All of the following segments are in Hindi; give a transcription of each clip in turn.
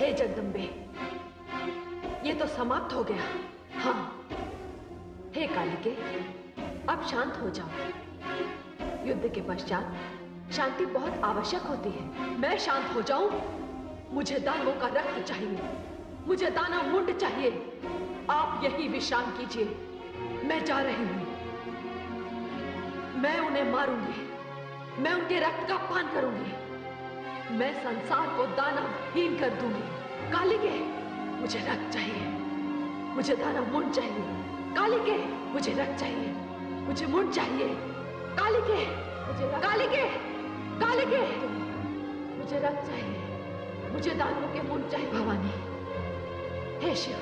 हे जगदम्बे, ये तो समाप्त हो गया। हाँ, हे कालिके, अब शांत हो जाओ। युद्ध के पश्चात शांति बहुत आवश्यक होती है। मैं शांत हो जाऊं? मुझे दानवों का रक्त चाहिए, मुझे दानव मुंड चाहिए। आप यही विश्राम कीजिए, मैं जा रही हूं। मैं उन्हें मारूंगी, मैं उनके रक्त का पान करूंगी, मैं संसार को दानवहीन कर दूंगी। कालिके, मुझे रक्त चाहिए, मुझे दानव मुंड चाहिए। कालिके, मुझे रक्त चाहिए, मुझे मुंड चाहिए। कालिके, कालिके, कालिके, मुझे रक्त चाहिए, मुझे दानवों के मुंड चाहिए। भवानी, हे शिव,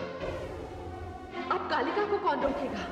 अब कालिका को कौन रोकेगा?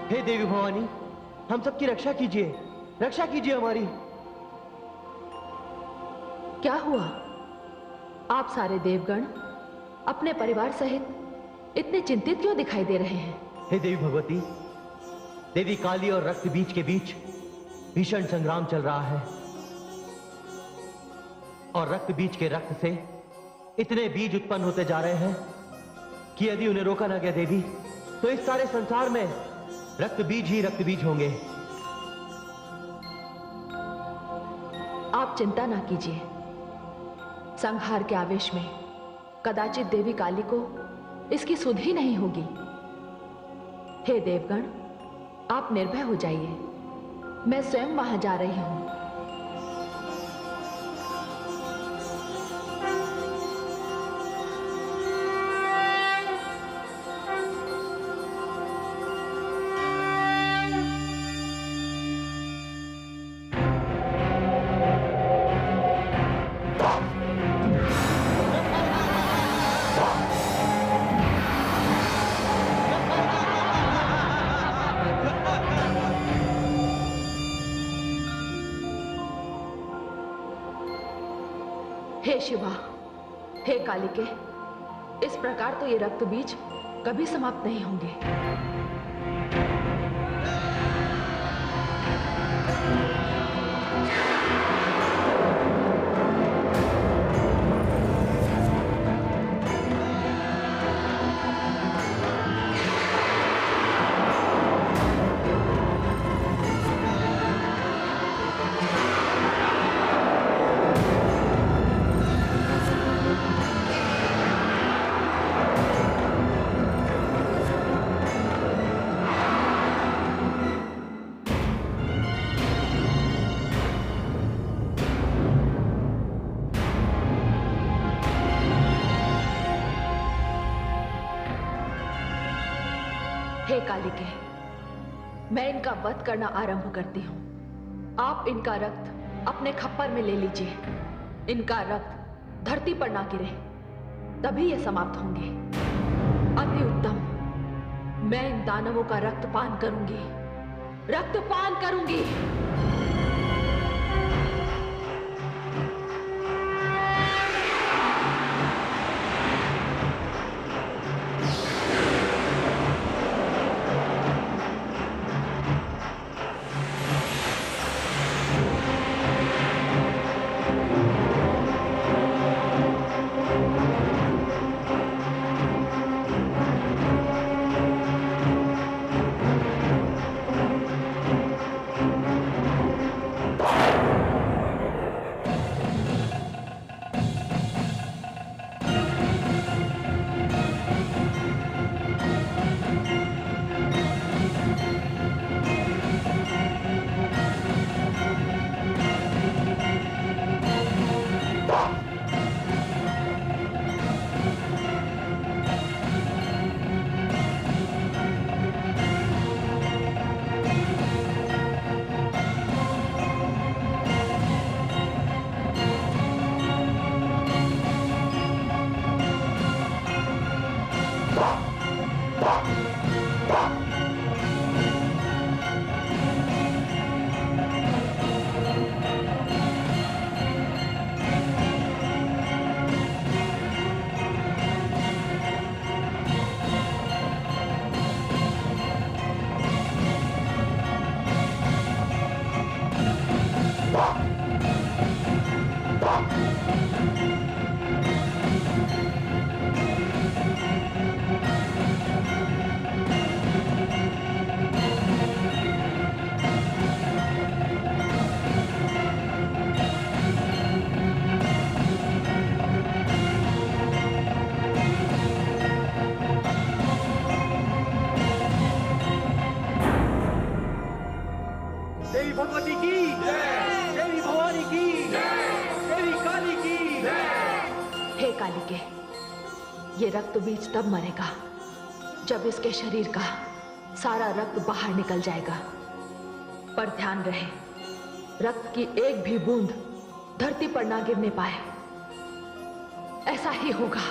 हे देवी भवानी, हम सबकी रक्षा कीजिए, रक्षा कीजिए हमारी। क्या हुआ? आप सारे देवगण अपने परिवार सहित इतने चिंतित क्यों दिखाई दे रहे हैं? हे देवी भगवती, देवी काली और रक्त बीज के बीच भीषण संग्राम चल रहा है और रक्त बीज के रक्त से इतने बीज उत्पन्न होते जा रहे हैं कि यदि उन्हें रोका ना गया देवी, तो इस सारे संसार में रक्त बीज ही रक्त बीज होंगे। आप चिंता ना कीजिए। संहार के आवेश में कदाचित देवी काली को इसकी सुध ही नहीं होगी। हे देवगण, आप निर्भय हो जाइए, मैं स्वयं वहां जा रही हूं। हे शिवा, हे कालिके, इस प्रकार तो ये रक्त बीज कभी समाप्त नहीं होंगे। हे कालिके, मैं इनका वध करना आरंभ करती हूं। आप इनका रक्त अपने खप्पर में ले लीजिए। इनका रक्त धरती पर ना गिरे, तभी ये समाप्त होंगे। अति उत्तम, मैं इन दानवों का रक्तपान करूंगी, रक्तपान करूंगी। देवी भगवती की जय, देवी भवानी की जय, देवी काली की जय। हे कालिके, ये रक्त बीज तब मरेगा जब इसके शरीर का सारा रक्त बाहर निकल जाएगा। पर ध्यान रहे, रक्त की एक भी बूंद धरती पर ना गिरने पाए। ऐसा ही होगा।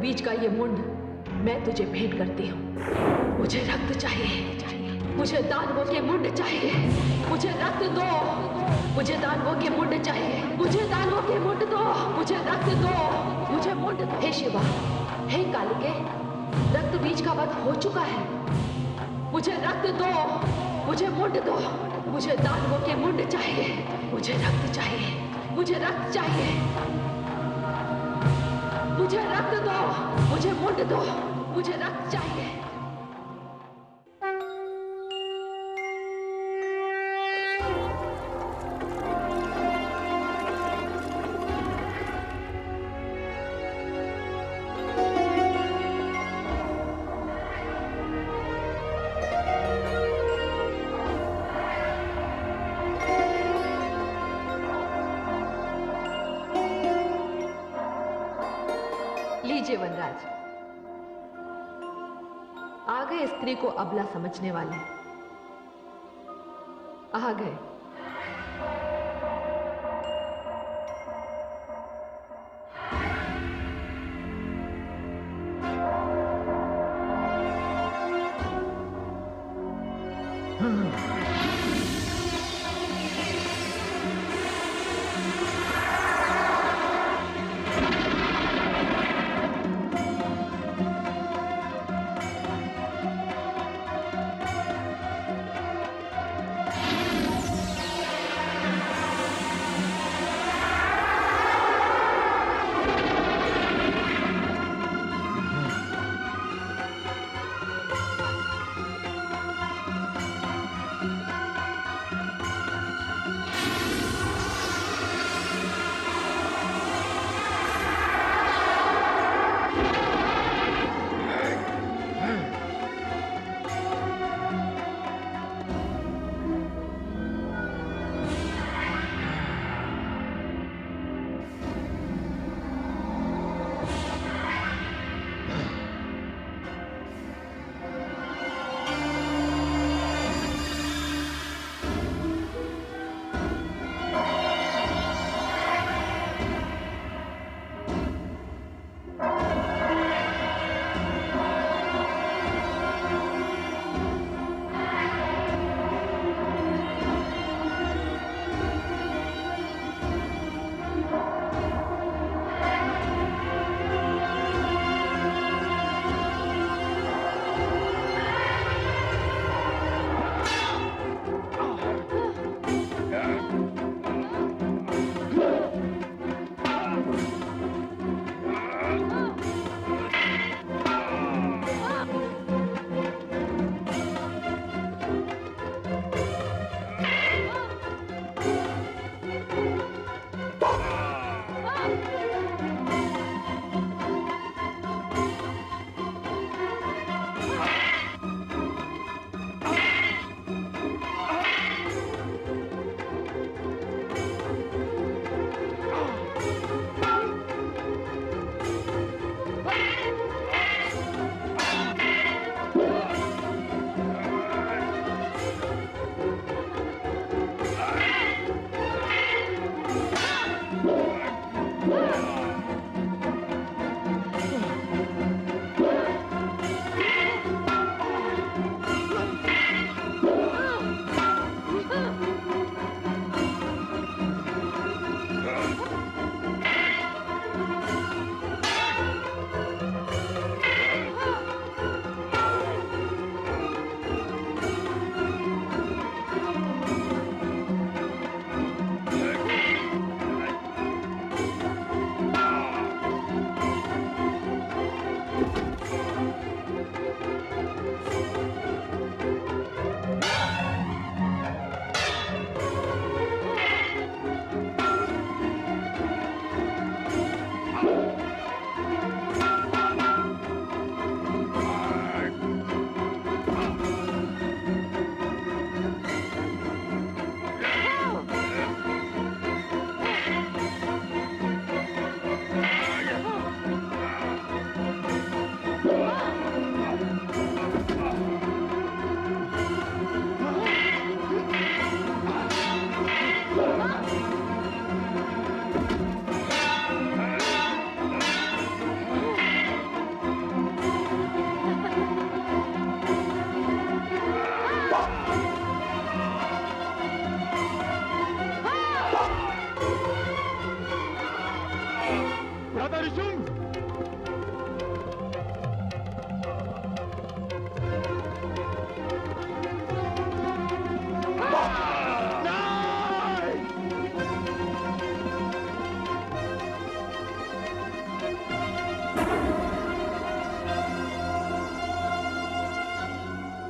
बीज का ये मुंड मैं तुझे भेंट करती हूँ। मुझे रक्त चाहिए, मुझे दानवों के मुंड चाहिए, मुझे रक्त दो, मुझे दानवों के मुंड चाहिए, मुझे दानवों के मुंड दो, मुझे रक्त दो, मुझे मुंड दो। हे शिवा, हे कालिके, रक्त बीज का वध हो चुका है। मुझे रक्त दो, मुझे मुंड दो, मुझे दानवों के मुंड चाहिए, मुझे रक्त चाहिए, मुझे रक्त चाहिए, मुझे रक्त दो, मुझे मुंड दो, मुझे रक्त चाहिए। लीजिए वनराज, आ गए स्त्री को अबला समझने वाले, आ गए।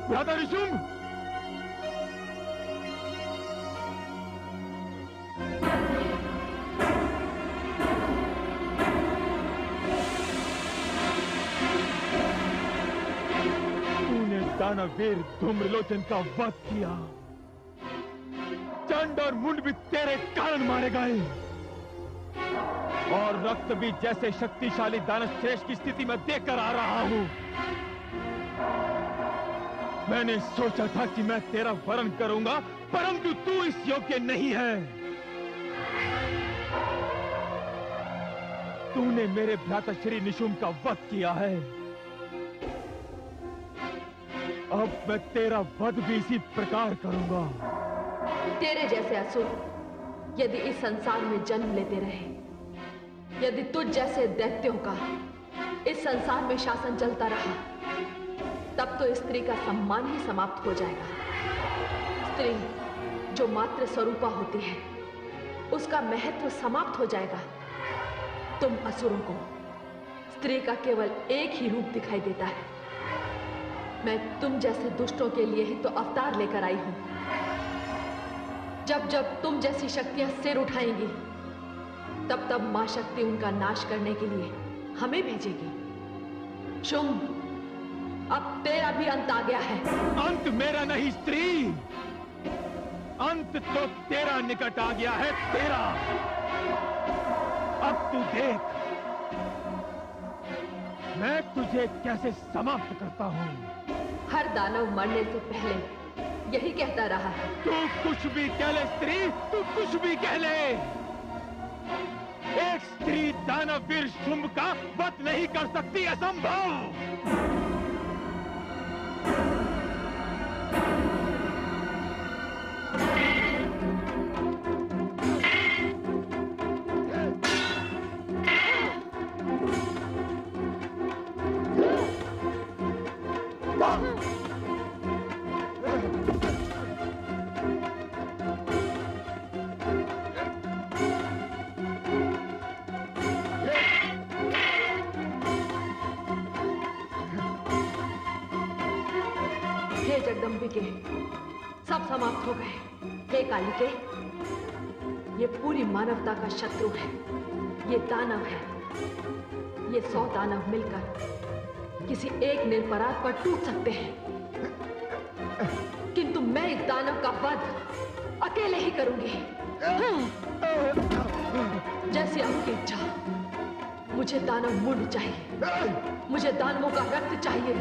भ्राता निशुंभ! तूने दानवीर धूम्रलोचन का वध किया। चंड और मुंड भी तेरे कारण मारे गए, और रक्त भी जैसे शक्तिशाली दानव श्रेष्ठ की स्थिति में देखकर आ रहा हूं। मैंने सोचा था कि मैं तेरा वरण करूंगा, परंतु तू इस योग्य नहीं है। तूने मेरे भ्राता श्री निशुंभ का वध किया है। अब मैं तेरा वध भी इसी प्रकार करूंगा। तेरे जैसे असुर यदि इस संसार में जन्म लेते रहे, यदि तुझ जैसे दैत्यों का इस संसार में शासन चलता रहा, तब तो स्त्री का सम्मान ही समाप्त हो जाएगा। स्त्री जो मात्र स्वरूपा होती है, उसका महत्व समाप्त हो जाएगा। तुम असुरों को स्त्री का केवल एक ही रूप दिखाई देता है। मैं तुम जैसे दुष्टों के लिए ही तो अवतार लेकर आई हूं। जब जब तुम जैसी शक्तियां सिर उठाएंगी, तब तब मां शक्ति उनका नाश करने के लिए हमें भेजेगी। शुंभ, अब तेरा भी अंत आ गया है। अंत मेरा नहीं स्त्री, अंत तो तेरा निकट आ गया है। तेरा अब तू देख, मैं तुझे कैसे समाप्त करता हूं। हर दानव मरने से पहले यही कहता रहा है। तू कुछ भी कह ले स्त्री, तू कुछ भी कह ले। एक स्त्री दानवीर शुंभ का वध नहीं कर सकती, असंभव। हे जगदम्बिके, सब समाप्त हो गए। हे कालिके, ये पूरी मानवता का शत्रु है। ये दानव है। ये 100 दानव मिलकर किसी एक निरपराध पर टूट सकते हैं, किंतु मैं इस दानव का वध अकेले ही करूंगी। जैसी आपकी इच्छा। मुझे दानव मुंड चाहिए, मुझे दानवों का रक्त चाहिए।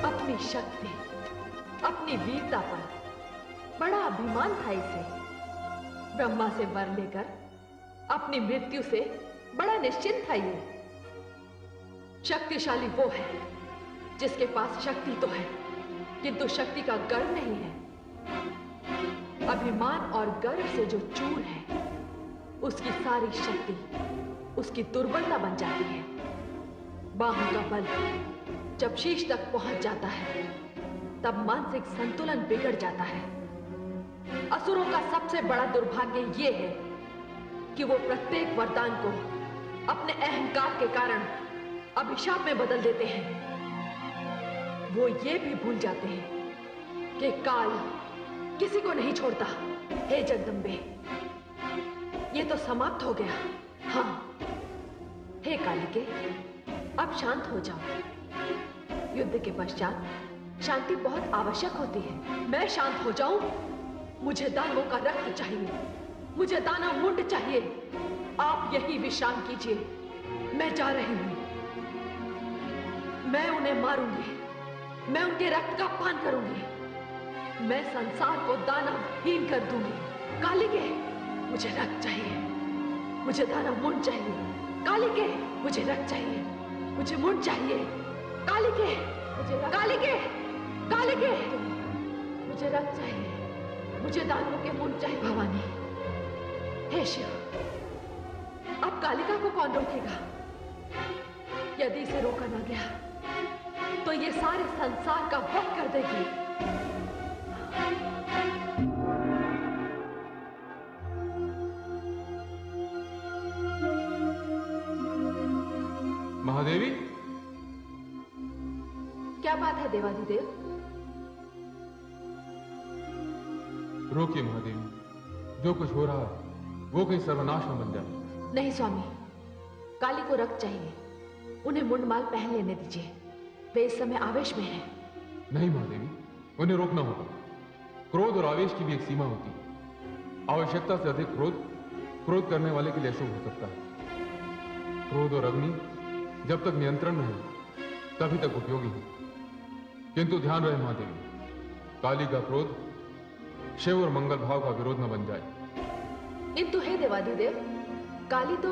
अपनी शक्ति, अपनी वीरता पर बड़ा अभिमान था इसे। ब्रह्मा से वर लेकर अपनी मृत्यु से बड़ा निश्चिंत था ये। शक्तिशाली वो है जिसके पास शक्ति तो है, किंतु शक्ति का गर्व नहीं है। अभिमान और गर्व से जो चूर है, उसकी सारी शक्ति उसकी दुर्बलता बन जाती है। बाहों का बल जब शीश तक पहुंच जाता है, तब मानसिक संतुलन बिगड़ जाता है। असुरों का सबसे बड़ा दुर्भाग्य ये है कि वो प्रत्येक वरदान को अपने अहंकार के कारण अभिशाप में बदल देते हैं। वो ये भी भूल जाते हैं कि काल किसी को नहीं छोड़ता। हे जगदम्बे, ये तो समाप्त हो गया। हाँ, हे कालिके, अब शांत हो जाओ। युद्ध के पश्चात शांति बहुत आवश्यक होती है। मैं शांत हो जाऊं? मुझे दानवों का रक्त चाहिए, मुझे दानव मुंड चाहिए। आप यही विश्राम कीजिए, मैं जा रही हूं। मैं उन्हें मारूंगी, मैं उनके रक्त का पान करूंगी, मैं संसार को दानवहीन कर दूंगी। कालिके, मुझे रक्त चाहिए, मुझे दानव मुंड चाहिए। कालिके, मुझे रक्त चाहिए, मुझे मुंड चाहिए। कालिके, कालिके, कालिके, मुझे रक्त चाहिए, मुझे दानवों के मुंड चाहिए। भवानी, हे शिव, अब कालिका को कौन रोकेगा? यदि इसे रोका ना गया तो ये सारे संसार का वध कर देगी। महादेवी, क्या बात है देवाधिदेव? रोकिए महादेवी, जो कुछ हो रहा है वो कहीं सर्वनाश न बन जाए। नहीं स्वामी, काली को रक्त चाहिए, उन्हें मुंडमाल पहन लेने दीजिए, वे इस समय आवेश में हैं। नहीं महादेवी, उन्हें रोकना होगा। क्रोध और आवेश की भी एक सीमा होती है। आवश्यकता से अधिक क्रोध करने वाले के लिए अशुभ हो सकता है। क्रोध और अग्नि जब तक नियंत्रण में है तभी तक उपयोगी है। किंतु ध्यान रहे महादेवी, काली का क्रोध शिव और मंगल भाव का विरोध न बन जाए। किंतु हे देवाधिदेव, काली तो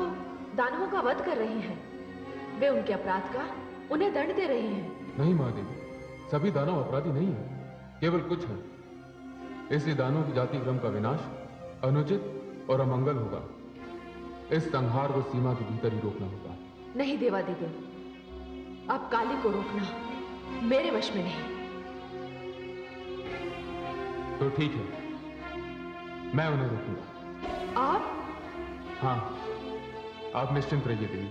दानवों का वध कर रही हैं, वे उनके अपराध का उन्हें दंड दे रही हैं। नहीं महादेवी, सभी दानव अपराधी नहीं है, केवल कुछ हैं। इसलिए दानवों की जाति क्रम का विनाश अनुचित और अमंगल होगा। इस संहार को सीमा के भीतर ही रोकना होगा। नहीं देवाधिदेव, अब काली को रोकना मेरे वश में नहीं। तो ठीक है, मैं उन्हें रोकूंगा। आप? हाँ, आप निश्चिंत रहिए देवी।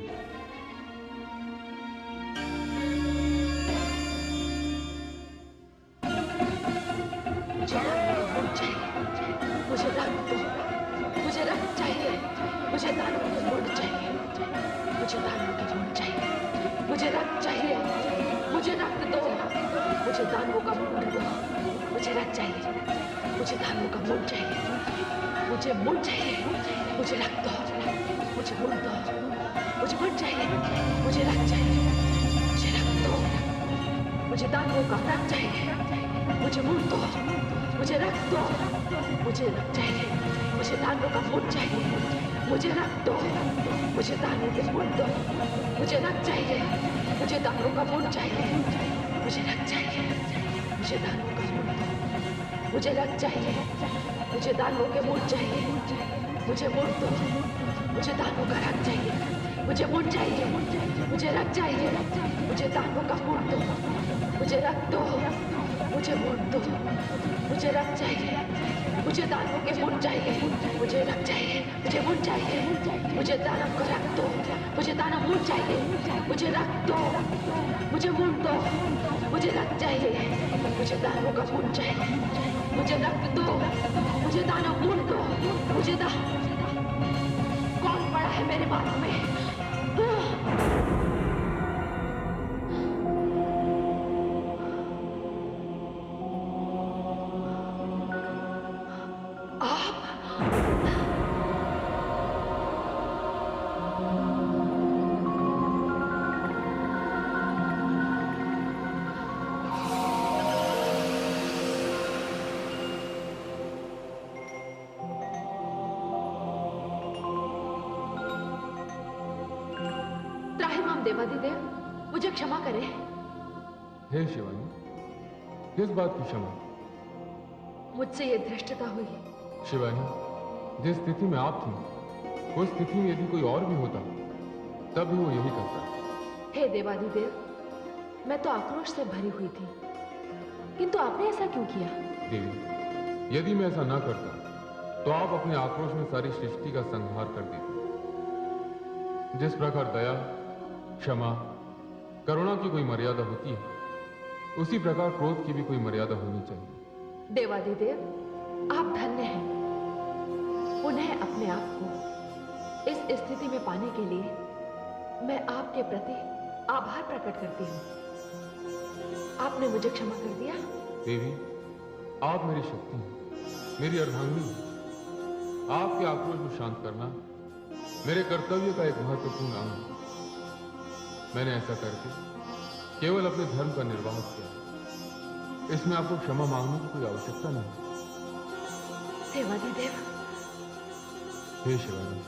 मुझे रक्त दो, मुझे रक्त चाहिए, मुझे दानवों के मुंड चाहिए, मुझे दानवों के मुंड चाहिए, मुझे रक्त चाहिए, मुझे रक्त दो, मुझे दानवों का मुंड दो, मुझे रक्त चाहिए, मुझे दानवों का मुंड चाहिए, मुझे मुंड चाहिए, मुझे रक्त दो, मुझे मुंड दो, मुझे मुंड चाहिए, मुझे रक्त चाहिए, मुझे रक्त दो, मुझे दानवों का रक्त चाहिए, मुझे मुंड दो, मुझे रक्त दो, मुझे रक्त चाहिए, मुझे दानवों का मुंड चाहिए, मुझे रक्त दो, मुझे दानवों के मुंड दो, मुझे रक्त चाहिए, मुझे दानवों का मुंड चाहिए, मुझे रक्त चाहिए, मुझे दानवों का मुंड दो, मुझे रक्त चाहिए, मुझे दानवों के मुंड चाहिए, मुझे मुंड दो, मुझे दानवों का रक्त चाहिए, मुझे मुंड चाहिए, मुझे रक्त चाहिए, मुझे दानवों का मुंड दो, मुझे रक्त दो, मुझे मुंड दो, मुझे रक्त चाहिए, मुझे दानवों के मुंड चाहिए, मुझे रक्त चाहिए, मुझे मुंड चाहिए, मुझे दानव का रक्त दो, मुझे दानव मुंड चाहिए, मुझे रक्त दो, मुझे मुंड दो, मुझे रक्त चाहिए, मुझे दानवों का मुंड चाहिए, मुझे रक्त दो, मुझे दानव मुंड दो, मुझे कौन पड़ा है मेरे मार्ग में? देवाधिदेव, मुझे क्षमा करें। हे शिवानी, किस बात की क्षमा? मुझसे ये धृष्टता हुई। शिवानी, जिस स्थिति में आप थी, उस स्थिति में यदि कोई और भी होता तब भी वो यही करता। हे देवाधिदेव, मैं तो आक्रोश से भरी हुई थी, किंतु आपने ऐसा क्यों किया? देवी, यदि मैं ऐसा ना करता तो आप अपने आक्रोश में सारी सृष्टि का संहार कर देते। जिस प्रकार दया, क्षमा, करुणा की कोई मर्यादा होती है, उसी प्रकार क्रोध की भी कोई मर्यादा होनी चाहिए। देवाधिदेव, आप धन्य हैं। पुनः अपने आप को इस स्थिति में पाने के लिए मैं आपके प्रति आभार प्रकट करती हूँ। आपने मुझे क्षमा कर दिया। देवी, आप मेरी शक्ति हैं, मेरी अर्धांगिनी हैं। आपके आक्रोश को शांत करना मेरे कर्तव्य का एक महत्वपूर्ण अंग है। मैंने ऐसा करके केवल अपने धर्म का निर्वाह किया। इसमें आपको क्षमा मांगने की कोई आवश्यकता नहीं। देवाधिदेव। हे शिवानी,